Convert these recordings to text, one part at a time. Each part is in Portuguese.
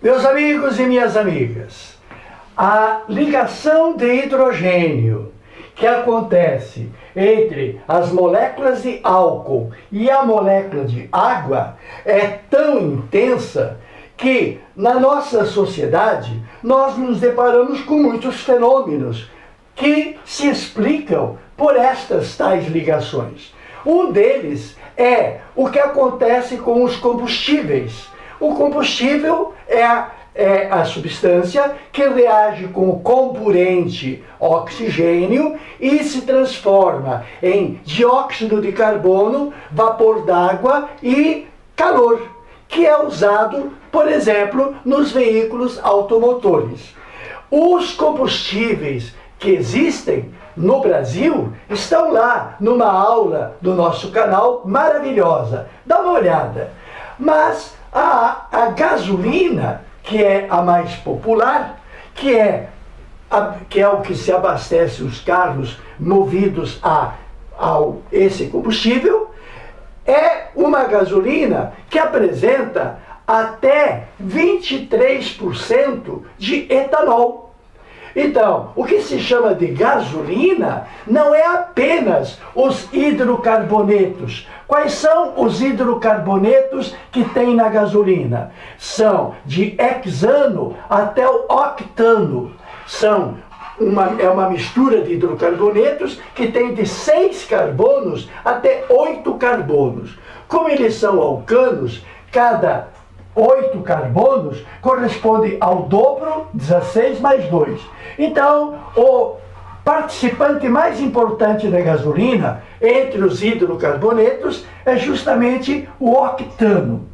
Meus amigos e minhas amigas, a ligação de hidrogênio que acontece entre as moléculas de álcool e a molécula de água é tão intensa que na nossa sociedade nós nos deparamos com muitos fenômenos que se explicam por estas tais ligações. Um deles é o que acontece com os combustíveis. O combustível é a substância que reage com o comburente oxigênio e se transforma em dióxido de carbono, vapor d'água e calor, que é usado, por exemplo, nos veículos automotores. Os combustíveis que existem no Brasil estão lá numa aula do nosso canal maravilhosa. Dá uma olhada. Mas a gasolina, que é a mais popular, que é o que se abastece os carros movidos a esse combustível, é uma gasolina que apresenta até 23% de etanol. Então, o que se chama de gasolina não é apenas os hidrocarbonetos. Quais são os hidrocarbonetos que tem na gasolina? São de hexano até o octano. É uma mistura de hidrocarbonetos que tem de 6 carbonos até 8 carbonos. Como eles são alcanos, cada 8 carbonos corresponde ao dobro, 16 mais 2. Então, o participante mais importante da gasolina, entre os hidrocarbonetos, é justamente o octano.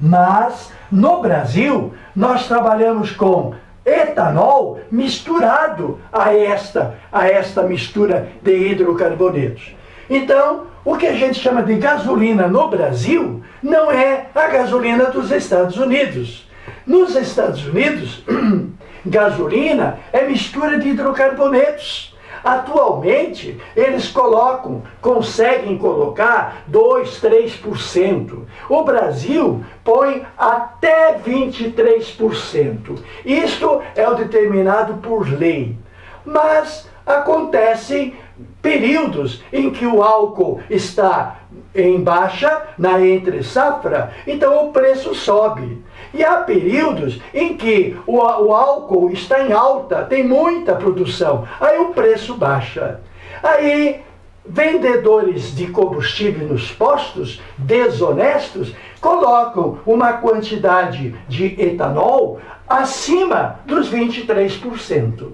Mas, no Brasil, nós trabalhamos com etanol misturado a esta mistura de hidrocarbonetos. Então, o que a gente chama de gasolina no Brasil não é a gasolina dos Estados Unidos. Nos Estados Unidos, gasolina é mistura de hidrocarbonetos. Atualmente, eles conseguem colocar 2, 3%. O Brasil põe até 23%. Isto é o determinado por lei. Mas acontecem períodos em que o álcool está em baixa, na entre-safra, então o preço sobe. E há períodos em que o álcool está em alta, tem muita produção, aí o preço baixa. Aí, vendedores de combustível nos postos, desonestos, colocam uma quantidade de etanol acima dos 23%.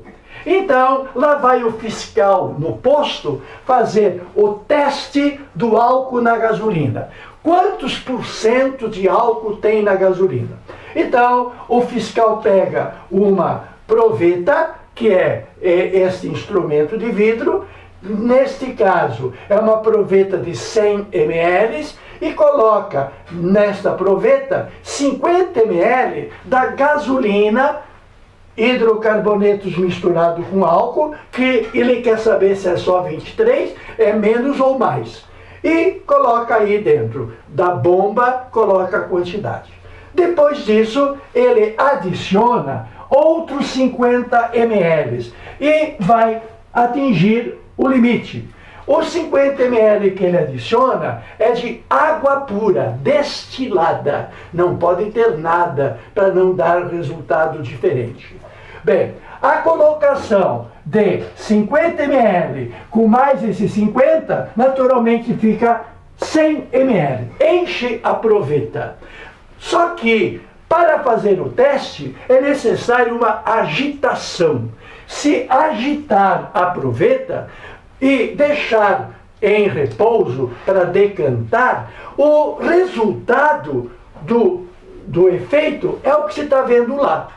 Então, lá vai o fiscal no posto fazer o teste do álcool na gasolina. Quantos por cento de álcool tem na gasolina? Então, o fiscal pega uma proveta, que é este instrumento de vidro, neste caso é uma proveta de 100 ml, e coloca nesta proveta 50 ml da gasolina, hidrocarbonetos misturados com álcool, que ele quer saber se é só 23, é menos ou mais. E coloca aí dentro da bomba, coloca a quantidade. Depois disso, ele adiciona outros 50 ml e vai atingir o limite. Os 50 ml que ele adiciona é de água pura, destilada. Não pode ter nada para não dar resultado diferente. Bem, a colocação de 50 ml com mais esses 50, naturalmente fica 100 ml. Enche a proveta. Só que, para fazer o teste, é necessário uma agitação. Se agitar a proveta e deixar em repouso para decantar, o resultado do efeito é o que você está vendo lá.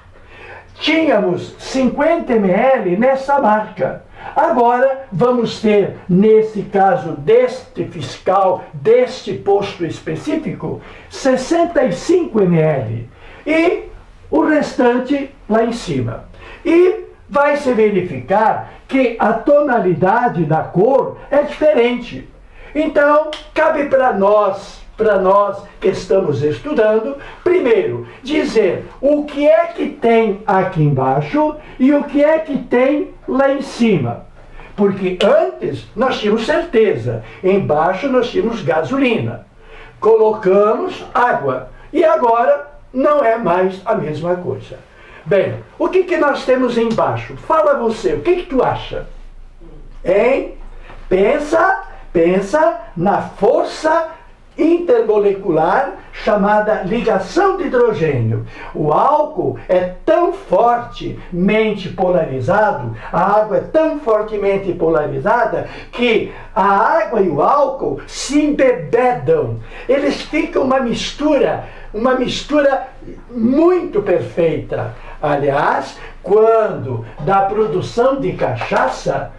Tínhamos 50 ml nessa marca. Agora vamos ter, nesse caso deste fiscal, deste posto específico, 65 ml. E o restante lá em cima. E vai se verificar que a tonalidade da cor é diferente. Então, cabe para nós, para nós que estamos estudando, primeiro, dizer o que é que tem aqui embaixo e o que é que tem lá em cima. Porque antes nós tínhamos certeza, embaixo nós tínhamos gasolina, colocamos água e agora não é mais a mesma coisa. Bem, o que nós temos embaixo? Fala você, o que tu acha? Hein? Pensa na força intermolecular chamada ligação de hidrogênio. O álcool é tão fortemente polarizado, a água é tão fortemente polarizada que a água e o álcool se embebedam. Eles ficam uma mistura muito perfeita. Aliás, quando da produção de cachaça,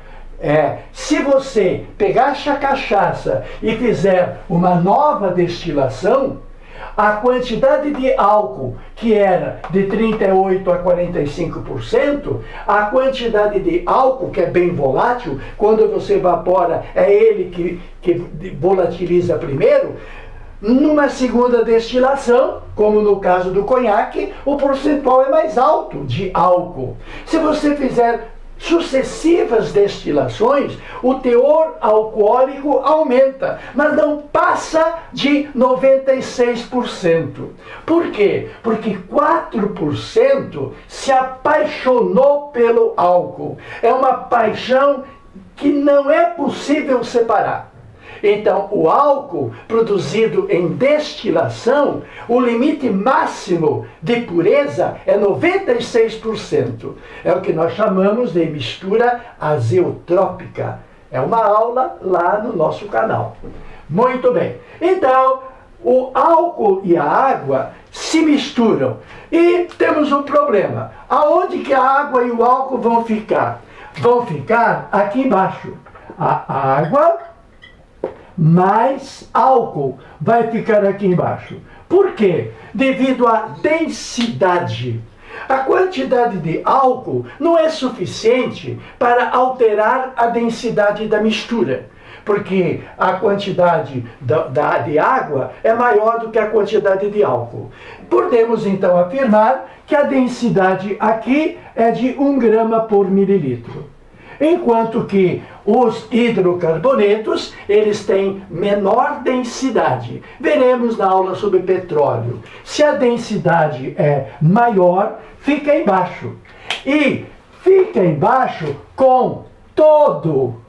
se você pegar essa cachaça e fizer uma nova destilação, a quantidade de álcool, que era de 38% a 45%, a quantidade de álcool, que é bem volátil, quando você evapora, é ele que volatiliza primeiro, numa segunda destilação, como no caso do conhaque, o percentual é mais alto de álcool. Se você fizer sucessivas destilações, o teor alcoólico aumenta, mas não passa de 96%. Por quê? Porque 4% se apaixonou pelo álcool. É uma paixão que não é possível separar. Então, o álcool produzido em destilação, o limite máximo de pureza é 96%. É o que nós chamamos de mistura azeotrópica. É uma aula lá no nosso canal. Muito bem. Então, o álcool e a água se misturam. E temos um problema. Aonde que a água e o álcool vão ficar? Vão ficar aqui embaixo. A água mais álcool vai ficar aqui embaixo. Por quê? Devido à densidade. A quantidade de álcool não é suficiente para alterar a densidade da mistura, porque a quantidade de água é maior do que a quantidade de álcool. Podemos então afirmar que a densidade aqui é de 1 grama por mililitro. Enquanto que os hidrocarbonetos, eles têm menor densidade. Veremos na aula sobre petróleo. Se a densidade é maior, fica embaixo. E fica embaixo com todo.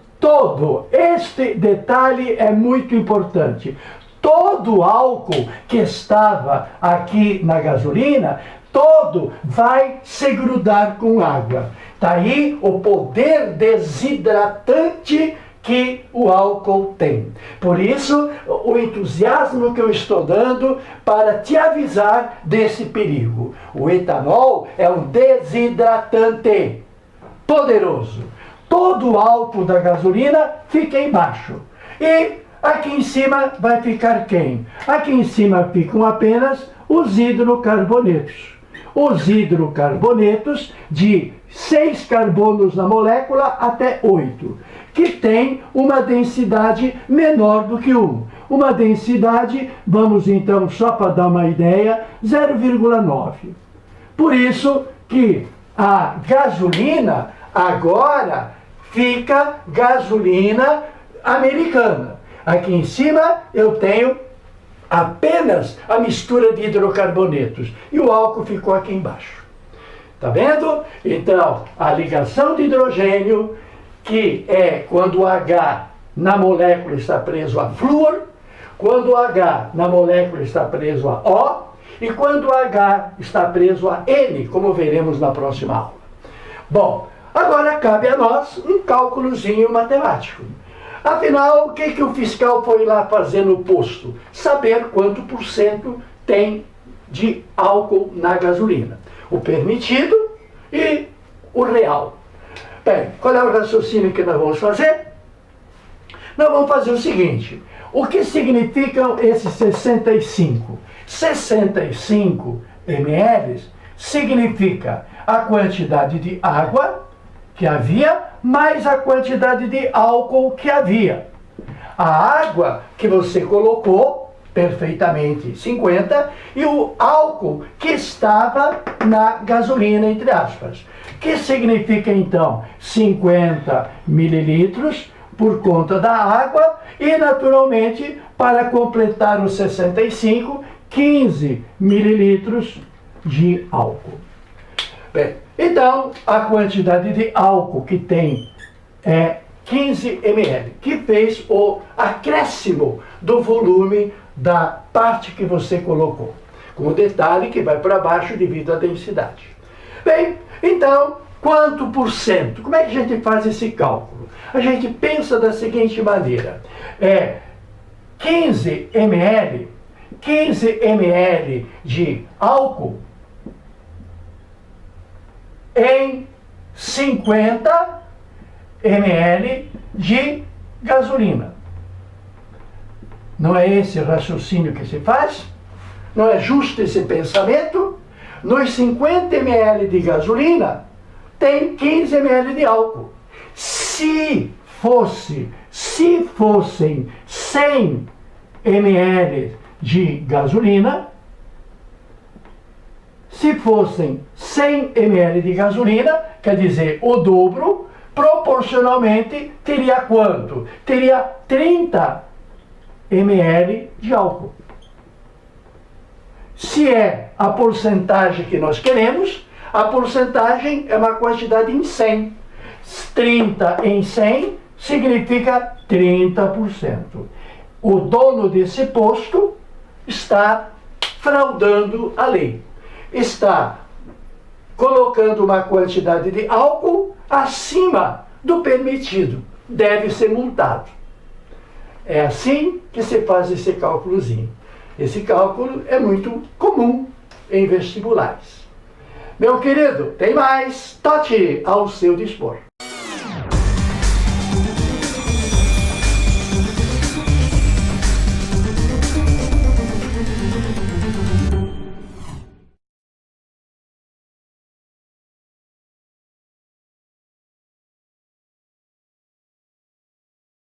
Este detalhe é muito importante. Todo o álcool que estava aqui na gasolina, todo vai se grudar com água. Está aí o poder desidratante que o álcool tem. Por isso, o entusiasmo que eu estou dando para te avisar desse perigo. O etanol é um desidratante poderoso. Todo o álcool da gasolina fica embaixo. E aqui em cima vai ficar quem? Aqui em cima ficam apenas os hidrocarbonetos. Os hidrocarbonetos de 6 carbonos na molécula até 8, que tem uma densidade menor do que 1. Uma densidade, vamos então, só para dar uma ideia, 0,9. Por isso que a gasolina agora fica gasolina americana. Aqui em cima eu tenho apenas a mistura de hidrocarbonetos e o álcool ficou aqui embaixo. Tá vendo? Então, a ligação de hidrogênio, que é quando o H na molécula está preso a flúor, quando o H na molécula está preso a O, e quando o H está preso a N, como veremos na próxima aula. Bom, agora cabe a nós um cálculozinho matemático. Afinal, o que o fiscal foi lá fazer no posto? Saber quanto por cento tem de álcool na gasolina. O permitido e o real. Bem, qual é o raciocínio que nós vamos fazer? Nós vamos fazer o seguinte. O que significam esses 65? 65 ml significa a quantidade de água que havia mais a quantidade de álcool que havia. A água que você colocou perfeitamente 50, e o álcool que estava na gasolina, entre aspas. Que significa então 50 mililitros por conta da água e, naturalmente, para completar os 65, 15 mililitros de álcool. Bem, então, a quantidade de álcool que tem é 15 ml, que fez o acréscimo do volume da parte que você colocou, com o detalhe que vai para baixo devido à densidade. Bem, então, quanto por cento? Como é que a gente faz esse cálculo? A gente pensa da seguinte maneira, 15 ml de álcool em 50 ml de gasolina. Não é esse raciocínio que se faz? Não é justo esse pensamento? Nos 50 ml de gasolina, tem 15 ml de álcool. Se fossem 100 ml de gasolina, se fossem 100 ml de gasolina, quer dizer, o dobro, proporcionalmente teria quanto? Teria 30 ml de álcool. Se é a porcentagem que nós queremos, a porcentagem é uma quantidade em 100. 30 em 100 significa 30%. O dono desse posto está fraudando a lei. Está colocando uma quantidade de álcool acima do permitido. Deve ser multado. É assim que se faz esse cálculozinho. Esse cálculo é muito comum em vestibulares. Meu querido, tem mais. Tote ao seu dispor.